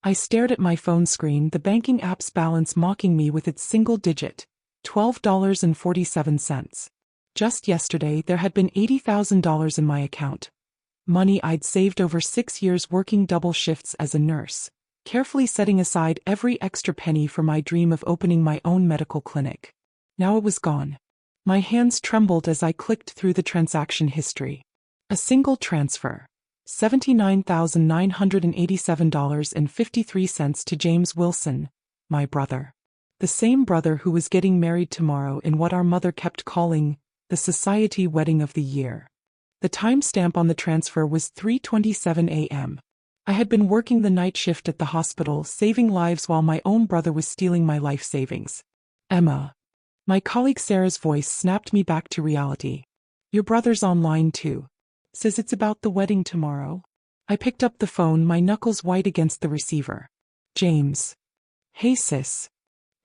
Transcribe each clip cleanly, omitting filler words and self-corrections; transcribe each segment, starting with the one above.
I stared at my phone screen, the banking app's balance mocking me with its single digit, $12.47. Just yesterday there had been $80,000 in my account. Money I'd saved over 6 years working double shifts as a nurse, carefully setting aside every extra penny for my dream of opening my own medical clinic. Now it was gone. My hands trembled as I clicked through the transaction history. A single transfer. $79,987.53 to James Wilson, my brother. The same brother who was getting married tomorrow in what our mother kept calling the society wedding of the year. The timestamp on the transfer was 3:27 a.m. I had been working the night shift at the hospital, saving lives while my own brother was stealing my life savings. Emma. My colleague Sarah's voice snapped me back to reality. Your brother's online too. Says it's about the wedding tomorrow. I picked up the phone, my knuckles white against the receiver. James. Hey sis.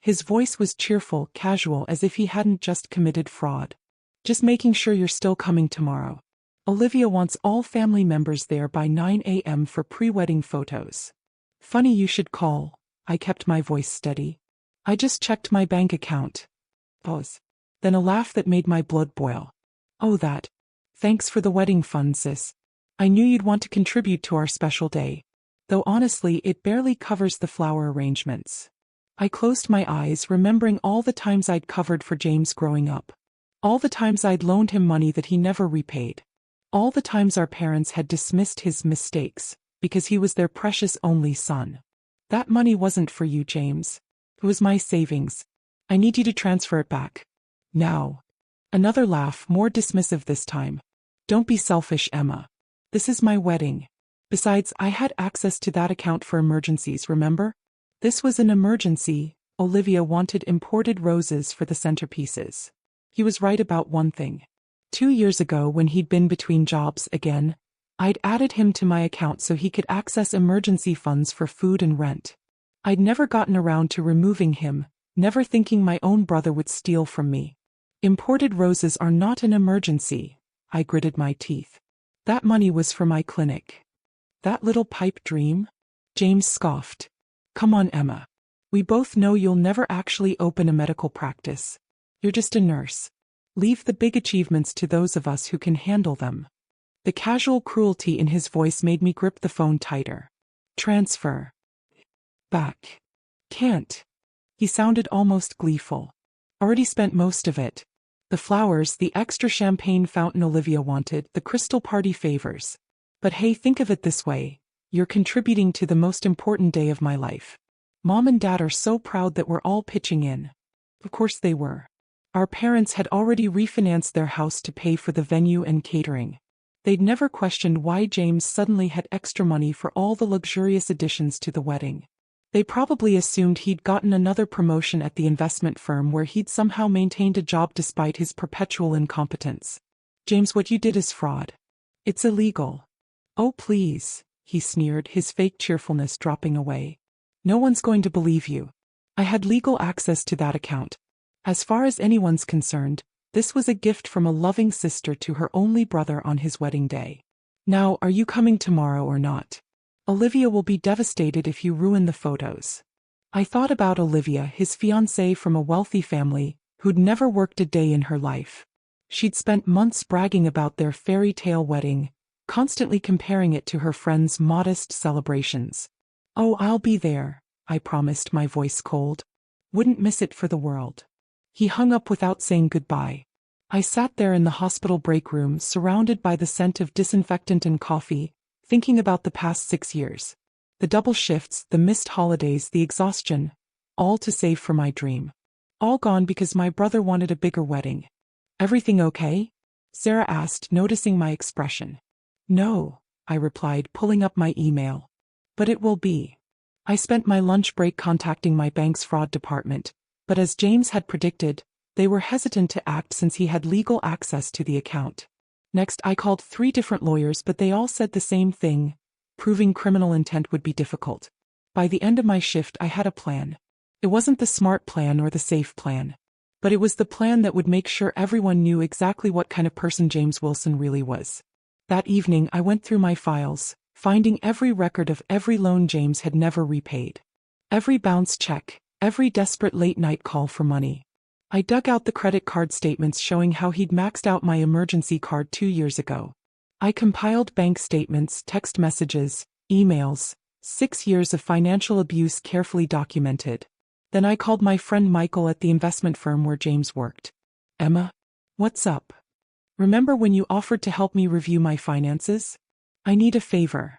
His voice was cheerful, casual, as if he hadn't just committed fraud. Just making sure you're still coming tomorrow. Olivia wants all family members there by 9 a.m. for pre-wedding photos. Funny you should call. I kept my voice steady. I just checked my bank account. Pause. Then a laugh that made my blood boil. Oh that. Thanks for the wedding fund, sis. I knew you'd want to contribute to our special day. Though honestly, it barely covers the flower arrangements. I closed my eyes, remembering all the times I'd covered for James growing up. All the times I'd loaned him money that he never repaid. All the times our parents had dismissed his mistakes, because he was their precious only son. That money wasn't for you, James. It was my savings. I need you to transfer it back. Now. Another laugh, more dismissive this time. Don't be selfish, Emma. This is my wedding. Besides, I had access to that account for emergencies, remember? This was an emergency. Olivia wanted imported roses for the centerpieces. He was right about one thing. 2 years ago, when he'd been between jobs again, I'd added him to my account so he could access emergency funds for food and rent. I'd never gotten around to removing him, never thinking my own brother would steal from me. Imported roses are not an emergency. I gritted my teeth. That money was for my clinic. That little pipe dream? James scoffed. Come on, Emma. We both know you'll never actually open a medical practice. You're just a nurse. Leave the big achievements to those of us who can handle them. The casual cruelty in his voice made me grip the phone tighter. Transfer. Back. Can't. He sounded almost gleeful. Already spent most of it. The flowers, the extra champagne fountain Olivia wanted, the crystal party favors. But hey, think of it this way. You're contributing to the most important day of my life. Mom and Dad are so proud that we're all pitching in. Of course they were. Our parents had already refinanced their house to pay for the venue and catering. They'd never questioned why James suddenly had extra money for all the luxurious additions to the wedding. They probably assumed he'd gotten another promotion at the investment firm where he'd somehow maintained a job despite his perpetual incompetence. James, what you did is fraud. It's illegal. Oh please, he sneered, his fake cheerfulness dropping away. No one's going to believe you. I had legal access to that account. As far as anyone's concerned, this was a gift from a loving sister to her only brother on his wedding day. Now, are you coming tomorrow or not? Olivia will be devastated if you ruin the photos. I thought about Olivia, his fiancée from a wealthy family, who'd never worked a day in her life. She'd spent months bragging about their fairy tale wedding, constantly comparing it to her friends' modest celebrations. Oh, I'll be there, I promised, my voice cold. Wouldn't miss it for the world. He hung up without saying goodbye. I sat there in the hospital break room, surrounded by the scent of disinfectant and coffee, thinking about the past 6 years. The double shifts, the missed holidays, the exhaustion, all to save for my dream. All gone because my brother wanted a bigger wedding. Everything okay? Sarah asked, noticing my expression. No, I replied, pulling up my email. But it will be. I spent my lunch break contacting my bank's fraud department, but as James had predicted, they were hesitant to act since he had legal access to the account. Next, I called 3 different lawyers, but they all said the same thing. Proving criminal intent would be difficult. By the end of my shift, I had a plan. It wasn't the smart plan or the safe plan. But it was the plan that would make sure everyone knew exactly what kind of person James Wilson really was. That evening, I went through my files, finding every record of every loan James had never repaid. Every bounce check, every desperate late-night call for money. I dug out the credit card statements showing how he'd maxed out my emergency card 2 years ago. I compiled bank statements, text messages, emails, 6 years of financial abuse carefully documented. Then I called my friend Michael at the investment firm where James worked. "Emma, what's up? Remember when you offered to help me review my finances? I need a favor."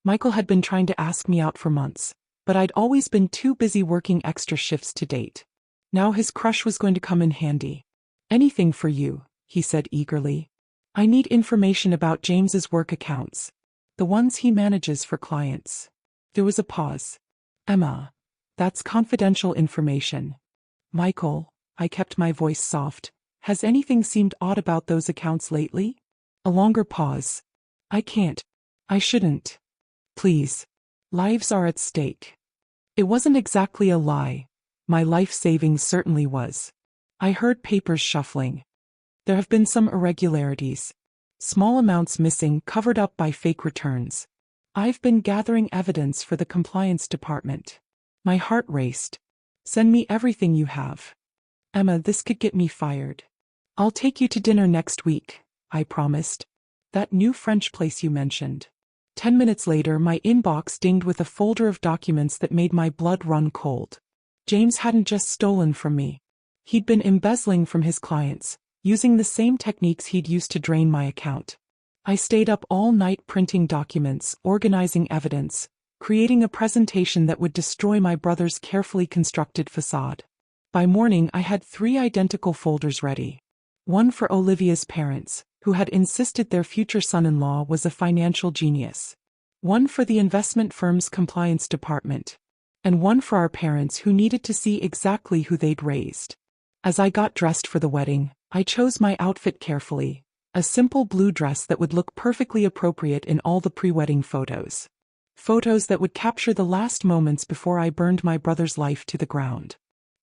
Michael had been trying to ask me out for months, but I'd always been too busy working extra shifts to date. Now his crush was going to come in handy. "Anything for you," he said eagerly. "I need information about James's work accounts. The ones he manages for clients." There was a pause. "Emma, that's confidential information." "Michael," I kept my voice soft, "has anything seemed odd about those accounts lately?" A longer pause. "I can't. I shouldn't. Please. Lives are at stake." It wasn't exactly a lie. My life savings certainly was. I heard papers shuffling. There have been some irregularities. Small amounts missing, covered up by fake returns. I've been gathering evidence for the compliance department. My heart raced. "Send me everything you have." "Emma, this could get me fired." "I'll take you to dinner next week," I promised. "That new French place you mentioned." 10 minutes later, my inbox dinged with a folder of documents that made my blood run cold. James hadn't just stolen from me. He'd been embezzling from his clients, using the same techniques he'd used to drain my account. I stayed up all night printing documents, organizing evidence, creating a presentation that would destroy my brother's carefully constructed facade. By morning, I had 3 identical folders ready. One for Olivia's parents, who had insisted their future son-in-law was a financial genius. One for the investment firm's compliance department. And one for our parents who needed to see exactly who they'd raised. As I got dressed for the wedding, I chose my outfit carefully. A simple blue dress that would look perfectly appropriate in all the pre-wedding photos. Photos that would capture the last moments before I burned my brother's life to the ground.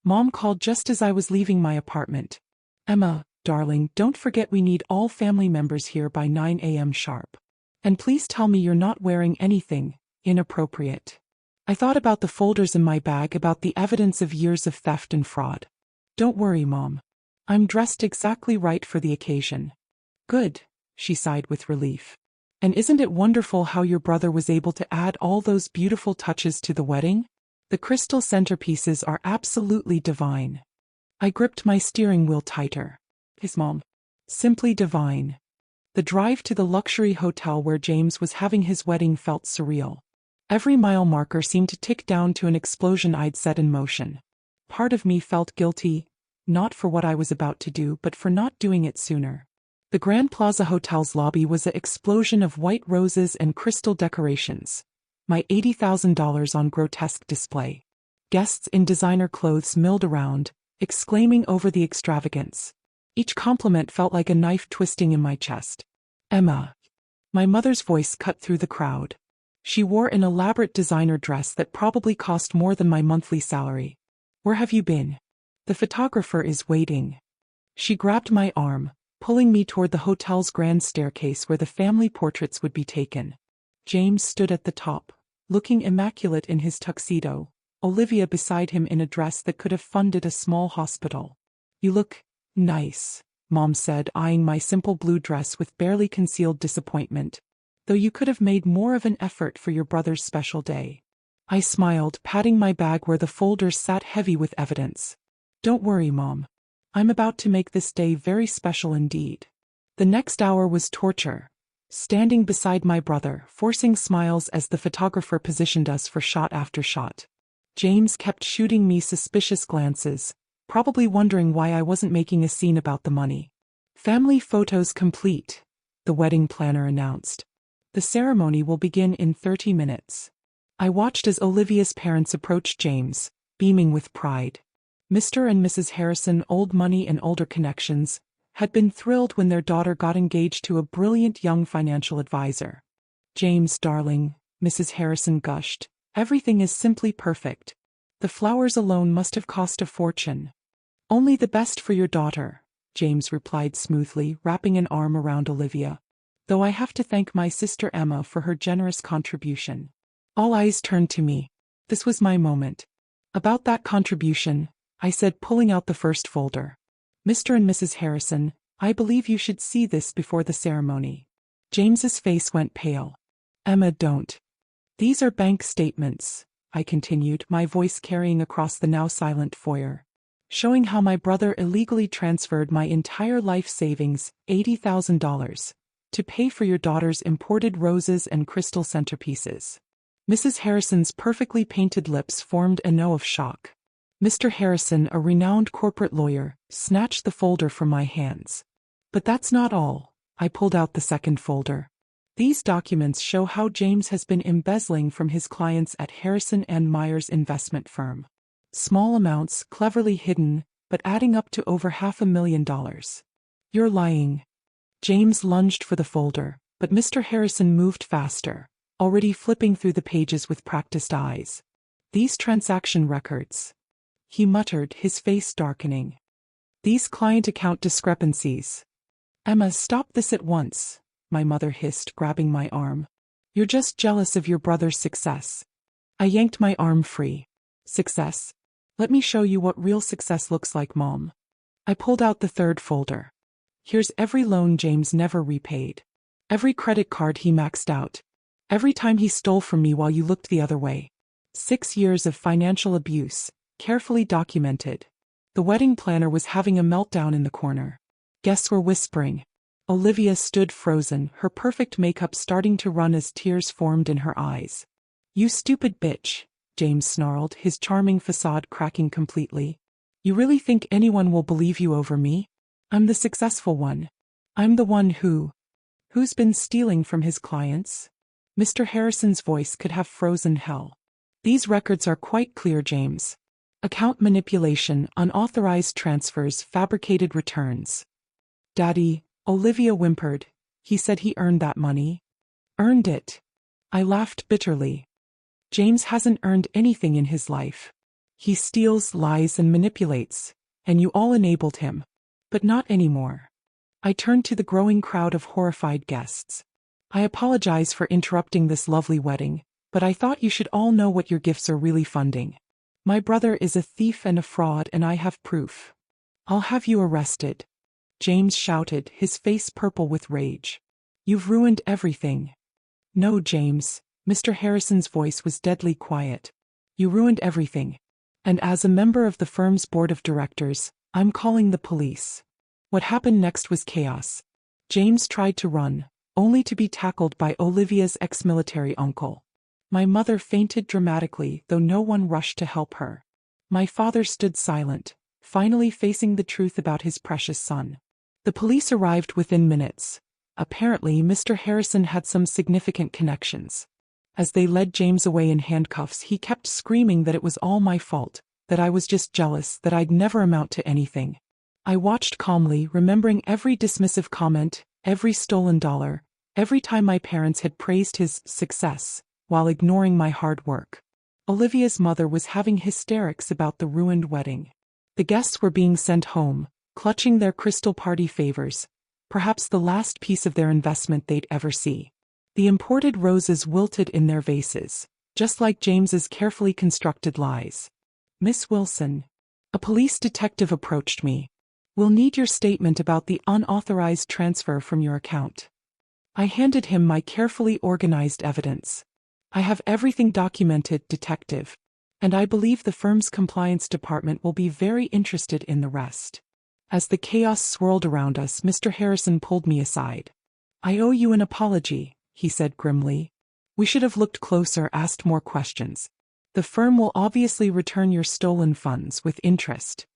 Mom called just as I was leaving my apartment. "Emma, darling, don't forget we need all family members here by 9 a.m. sharp. And please tell me you're not wearing anything inappropriate." I thought about the folders in my bag, about the evidence of years of theft and fraud. "Don't worry, Mom. I'm dressed exactly right for the occasion." "Good," she sighed with relief. "And isn't it wonderful how your brother was able to add all those beautiful touches to the wedding? The crystal centerpieces are absolutely divine." I gripped my steering wheel tighter. His mom. Simply divine. The drive to the luxury hotel where James was having his wedding felt surreal. Every mile marker seemed to tick down to an explosion I'd set in motion. Part of me felt guilty, not for what I was about to do, but for not doing it sooner. The Grand Plaza Hotel's lobby was an explosion of white roses and crystal decorations. My $80,000 on grotesque display. Guests in designer clothes milled around, exclaiming over the extravagance. Each compliment felt like a knife twisting in my chest. "Emma." My mother's voice cut through the crowd. She wore an elaborate designer dress that probably cost more than my monthly salary. "Where have you been? The photographer is waiting." She grabbed my arm, pulling me toward the hotel's grand staircase where the family portraits would be taken. James stood at the top, looking immaculate in his tuxedo, Olivia beside him in a dress that could have funded a small hospital. "You look nice," Mom said, eyeing my simple blue dress with barely concealed disappointment. "Though you could have made more of an effort for your brother's special day." I smiled, patting my bag where the folders sat heavy with evidence. "Don't worry, Mom. I'm about to make this day very special indeed." The next hour was torture. Standing beside my brother, forcing smiles as the photographer positioned us for shot after shot. James kept shooting me suspicious glances, probably wondering why I wasn't making a scene about the money. "Family photos complete," the wedding planner announced. "The ceremony will begin in 30 minutes. I watched as Olivia's parents approached James, beaming with pride. Mr. and Mrs. Harrison, old money and older connections, had been thrilled when their daughter got engaged to a brilliant young financial advisor. "James, darling," Mrs. Harrison gushed, "everything is simply perfect. The flowers alone must have cost a fortune." "Only the best for your daughter," James replied smoothly, wrapping an arm around Olivia. though I have to thank my sister Emma for her generous contribution. All eyes turned to me. This was my moment. About that contribution, I said, pulling out the first folder. Mr. and Mrs. Harrison, I believe you should see this before the ceremony. James's face went pale. Emma, don't. These are bank statements, I continued, my voice carrying across the now silent foyer, showing how my brother illegally transferred my entire life savings, $80,000, to pay for your daughter's imported roses and crystal centerpieces. Mrs. Harrison's perfectly painted lips formed an O of shock. Mr. Harrison, a renowned corporate lawyer, snatched the folder from my hands. But that's not all. I pulled out the second folder. These documents show how James has been embezzling from his clients at Harrison and Myers investment firm. Small amounts, cleverly hidden, but adding up to over $500,000. You're lying. James lunged for the folder, but Mr. Harrison moved faster, already flipping through the pages with practiced eyes. These transaction records, he muttered, his face darkening. These client account discrepancies. Emma, stop this at once, my mother hissed, grabbing my arm. You're just jealous of your brother's success. I yanked my arm free. Success? Let me show you what real success looks like, Mom. I pulled out the third folder. Here's every loan James never repaid. Every credit card he maxed out. Every time he stole from me while you looked the other way. 6 years of financial abuse, carefully documented. The wedding planner was having a meltdown in the corner. Guests were whispering. Olivia stood frozen, her perfect makeup starting to run as tears formed in her eyes. You stupid bitch, James snarled, his charming facade cracking completely. You really think anyone will believe you over me? I'm the successful one. I'm the one who's been stealing from his clients? Mr. Harrison's voice could have frozen hell. These records are quite clear, James. Account manipulation, unauthorized transfers, fabricated returns. Daddy, Olivia whimpered. He said he earned that money. Earned it. I laughed bitterly. James hasn't earned anything in his life. He steals, lies, and manipulates, and you all enabled him. But not anymore. I turned to the growing crowd of horrified guests. I apologize for interrupting this lovely wedding, but I thought you should all know what your gifts are really funding. My brother is a thief and a fraud, and I have proof. I'll have you arrested. James shouted, his face purple with rage. You've ruined everything. No, James. Mr. Harrison's voice was deadly quiet. You ruined everything. And as a member of the firm's board of directors, I'm calling the police. What happened next was chaos. James tried to run, only to be tackled by Olivia's ex-military uncle. My mother fainted dramatically, though no one rushed to help her. My father stood silent, finally facing the truth about his precious son. The police arrived within minutes. Apparently, Mr. Harrison had some significant connections. As they led James away in handcuffs, he kept screaming that it was all my fault, that I was just jealous, that I'd never amount to anything. I watched calmly, remembering every dismissive comment, every stolen dollar, every time my parents had praised his success, while ignoring my hard work. Olivia's mother was having hysterics about the ruined wedding. The guests were being sent home, clutching their crystal party favors, perhaps the last piece of their investment they'd ever see. The imported roses wilted in their vases, just like James's carefully constructed lies. Miss Wilson. A police detective approached me. We'll need your statement about the unauthorized transfer from your account. I handed him my carefully organized evidence. I have everything documented, detective, and I believe the firm's compliance department will be very interested in the rest. As the chaos swirled around us, Mr. Harrison pulled me aside. I owe you an apology, he said grimly. We should have looked closer, asked more questions. The firm will obviously return your stolen funds with interest.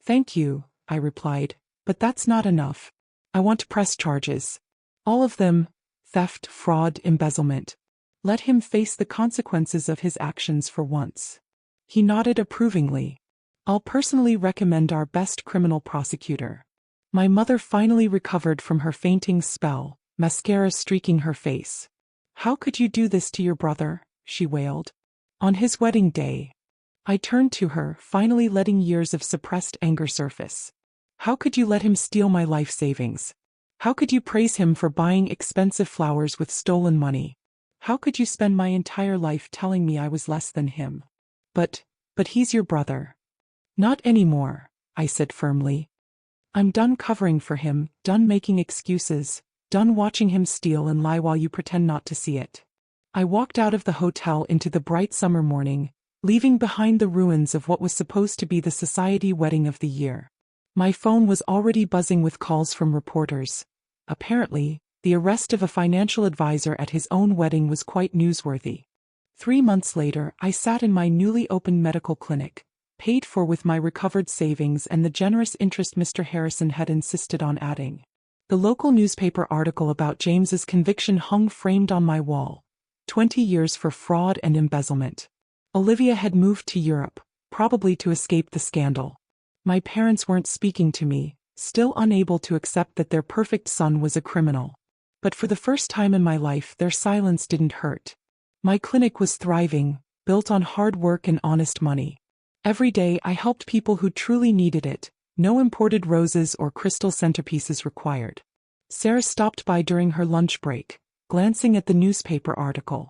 Thank you, I replied, but that's not enough. I want to press charges. All of them: theft, fraud, embezzlement. Let him face the consequences of his actions for once. He nodded approvingly. I'll personally recommend our best criminal prosecutor. My mother finally recovered from her fainting spell, mascara streaking her face. How could you do this to your brother? She wailed. On his wedding day. I turned to her, finally letting years of suppressed anger surface. How could you let him steal my life savings? How could you praise him for buying expensive flowers with stolen money? How could you spend my entire life telling me I was less than him? But he's your brother. Not anymore, I said firmly. I'm done covering for him, done making excuses, done watching him steal and lie while you pretend not to see it. I walked out of the hotel into the bright summer morning, leaving behind the ruins of what was supposed to be the society wedding of the year. My phone was already buzzing with calls from reporters. Apparently, the arrest of a financial advisor at his own wedding was quite newsworthy. 3 months later, I sat in my newly opened medical clinic, paid for with my recovered savings and the generous interest Mr. Harrison had insisted on adding. The local newspaper article about James's conviction hung framed on my wall. 20 years for fraud and embezzlement. Olivia had moved to Europe, probably to escape the scandal. My parents weren't speaking to me, still unable to accept that their perfect son was a criminal. But for the first time in my life, their silence didn't hurt. My clinic was thriving, built on hard work and honest money. Every day I helped people who truly needed it, no imported roses or crystal centerpieces required. Sarah stopped by during her lunch break, glancing at the newspaper article.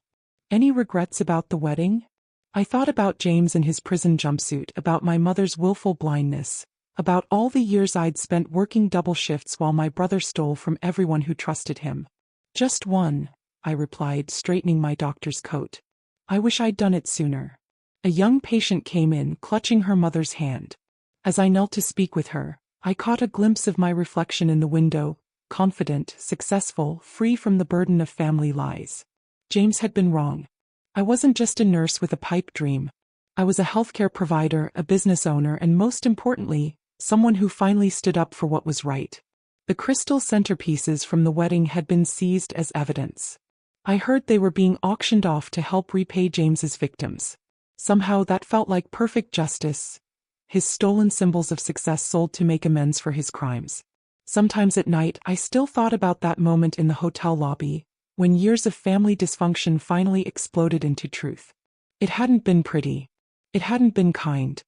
Any regrets about the wedding? I thought about James in his prison jumpsuit, about my mother's willful blindness, about all the years I'd spent working double shifts while my brother stole from everyone who trusted him. Just one, I replied, straightening my doctor's coat. I wish I'd done it sooner. A young patient came in, clutching her mother's hand. As I knelt to speak with her, I caught a glimpse of my reflection in the window, confident, successful, free from the burden of family lies. James had been wrong. I wasn't just a nurse with a pipe dream. I was a healthcare provider, a business owner, and most importantly, someone who finally stood up for what was right. The crystal centerpieces from the wedding had been seized as evidence. I heard they were being auctioned off to help repay James's victims. Somehow that felt like perfect justice. His stolen symbols of success sold to make amends for his crimes. Sometimes at night I still thought about that moment in the hotel lobby, when years of family dysfunction finally exploded into truth. It hadn't been pretty. It hadn't been kind.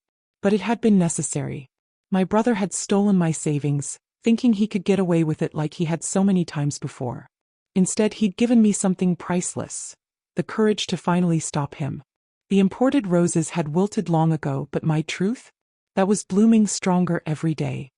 But it had been necessary. My brother had stolen my savings, thinking he could get away with it like he had so many times before. Instead, he'd given me something priceless: the courage to finally stop him. The imported roses had wilted long ago, but my truth? That was blooming stronger every day.